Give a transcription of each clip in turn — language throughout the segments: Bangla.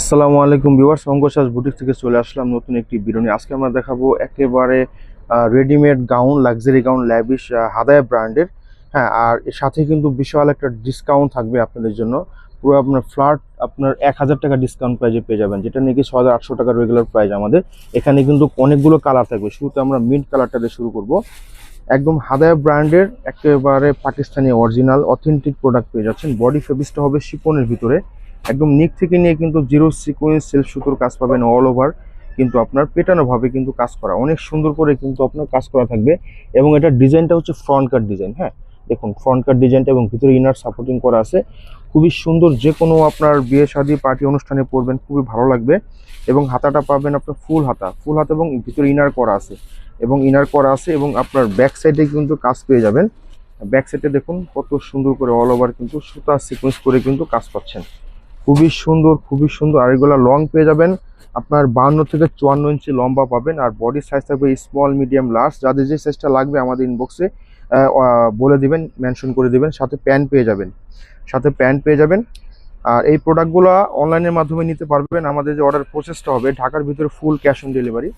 আসসালামু আলাইকুম ভিউয়ার্স, অঙ্কশাস বুটিক থেকে চলে আসলাম নতুন একটি ভিডিও নিয়ে। আজকে আমরা দেখাবো একেবারে readymade gown, luxury gown, lavish Hadaya ব্র্যান্ডের। হ্যাঁ, আর এর সাথে কিন্তু বিশাল একটা ডিসকাউন্ট থাকবে আপনাদের জন্য। পুরো আপনার ফ্ল্যাট আপনার 1000 টাকা ডিসকাউন্ট প্রাইজে পেয়ে যাবেন, যেটা নাকি 6800 টাকা রেগুলার প্রাইস আমাদের। এখানে কিন্তু অনেকগুলো কালার থাকবে। শুরুতে আমরা মিন্ট কালারটা দিয়ে শুরু করব। একদম হাদায়া ব্র্যান্ডের একেবারে পাকিস্তানি অরিজিনাল অথেন্টিক প্রোডাক্ট পেয়ে যাচ্ছেন। বডি ফেব্রিক্সটা হবে শিপনের ভিতরে, একদম নিক থেকে নিয়ে কিন্তু জিরো সিকোয়েন্স সেলফ সুতোর কাজ পাবেন অল ওভার। কিন্তু আপনার পেটানো ভাবে কিন্তু কাজ করা, অনেক সুন্দর করে কিন্তু আপনার কাজ করা থাকবে। এবং এটা ডিজাইনটা হচ্ছে ফ্রন্ট কাট ডিজাইন। হ্যাঁ, দেখুন ফ্রন্ট কাট ডিজাইনটা এবং ভিতরে ইনার সাপোর্টিং করা আছে। খুবই সুন্দর, যে কোনো আপনার বিয়ে শাদী পার্টি অনুষ্ঠানে পরবেন, খুবই ভালো লাগবে। এবং হাতাটা পাবেন আপনার ফুল হাতা, ফুল হাতা এবং ভিতরে ইনার করা আছে, এবং ইনার করা আছে। এবং আপনার ব্যাক সাইডে কিন্তু কাজ পেয়ে যাবেন। ব্যাক সাইডে দেখুন কত সুন্দর করে অল ওভার কিন্তু সুতা সিকোয়েন্স করে কিন্তু কাজ পাচ্ছেন। খুবই সুন্দর, খুবই সুন্দর। আর এগুলো লং পেয়ে যাবেন আপনার 52 থেকে 54 ইঞ্চি লম্বা পাবেন। আর বডির সাইজ থাকবে স্মল, মিডিয়াম, লার্জ। যাদের যে সাইজটা লাগবে আমাদের ইনবক্সে বলে দিবেন, মেনশন করে দিবেন। সাথে প্যান্ট পেয়ে যাবেন, সাথে প্যান্ট পেয়ে যাবেন। আর এই প্রোডাক্টগুলো অনলাইনের মাধ্যমে নিতে পারবেন। আমাদের যে অর্ডার প্রসেসটা হবে, ঢাকার ভিতরে ফুল ক্যাশ অন ডেলিভারি,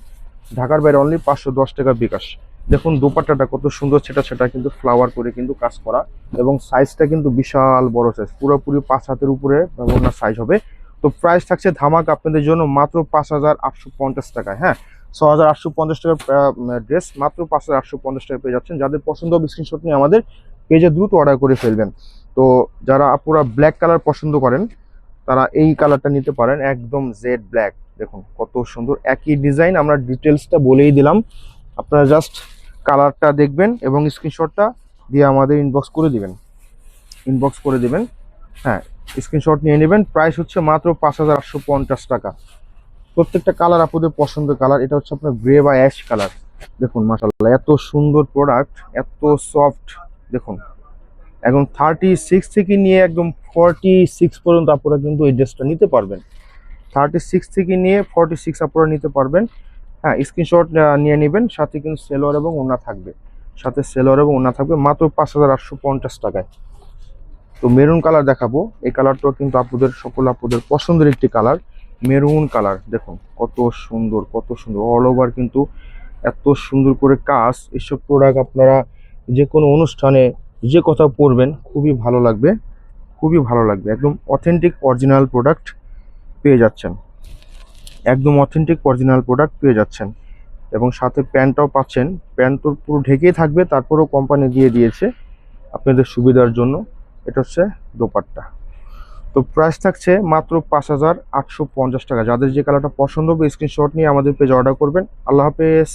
ঢাকার বাইরে অনলি 510 টাকা বিকাশ। দেখুন দোপাট্টাটা কত সুন্দর, সেটা কিন্তু ফ্লাওয়ার করে কিন্তু কাজ করা। এবং সাইজটা কিন্তু বিশাল বড় সাইজ, পুরোপুরি 5 হাতের উপরে ওনার সাইজ হবে। তো প্রাইস থাকছে ধামাক আপনাদের জন্য মাত্র 5850 টাকায়। হ্যাঁ, 6850 টাকার ড্রেস মাত্র 5850 টাকা পেয়ে যাচ্ছেন। যাদের পছন্দ হবে স্ক্রিনশট নিয়ে আমাদের পেজে দ্রুত অর্ডার করে ফেলবেন। তো যারা আপুরা ব্ল্যাক কালার পছন্দ করেন, তারা এই কালারটা নিতে পারেন, একদম জেড ব্ল্যাক। দেখুন কত সুন্দর, একই ডিজাইন। আমরা ডিটেলসটা বলেই দিলাম, আপনারা জাস্ট কালারটা দেখবেন এবং স্ক্রিনশটটা দিয়ে আমাদের ইনবক্স করে দিবেন, ইনবক্স করে দিবেন। হ্যাঁ, স্ক্রিনশট নিয়ে নেবেন। প্রাইস হচ্ছে মাত্র 5850 টাকা। প্রত্যেকটা কালার আপনাদের পছন্দের কালার। এটা হচ্ছে আপনার গ্রে বা অ্যাশ কালার। দেখুন মাশাআল্লাহ, এত সুন্দর প্রোডাক্ট, এত সফট। দেখুন এখন 36 থেকে নিয়ে একদম 46 পর্যন্ত আপনারা কিন্তু এই ড্রেসটা নিতে পারবেন। 36 থেকে নিয়ে 46 আপনারা নিতে পারবেন। হ্যাঁ, স্ক্রিনশট নিয়ে নেবেন। সাথে কিন্তু সেলোয়ার এবং ওড়না থাকবে, সাথে সেলোয়ার এবং ওড়না থাকবে মাত্র 5850 টাকায়। তো মেরুন কালার দেখাবো। এই কালারটাও কিন্তু আপনাদের সকল আপনাদের পছন্দের একটি কালার, মেরুন কালার। দেখুন কত সুন্দর, কত সুন্দর অল ওভার কিন্তু এত সুন্দর করে কাজ। এসব প্রোডাক্ট আপনারা যে কোনো অনুষ্ঠানে যে কথা পরবেন খুবই ভালো লাগবে, খুবই ভালো লাগবে। একদম অথেন্টিক অরিজিনাল প্রোডাক্ট পেয়ে যাচ্ছেন, একদম অথেন্টিক অরিজিনাল প্রোডাক্ট পেয়ে যাচ্ছেন। এবং সাথে প্যান্টটাও পাচ্ছেন। প্যান্ট তো পুরো ঢেকেই থাকবে, তারপরেও কোম্পানি দিয়ে দিয়েছে আপনাদের সুবিধার জন্য। এটা হচ্ছে দোপাট্টা। তো প্রাইস থাকছে মাত্র 5850 টাকা। যাদের যে কালারটা পছন্দ হবে স্ক্রিনশট নিয়ে আমাদের পেজে অর্ডার করবেন। আল্লাহ হাফেজ।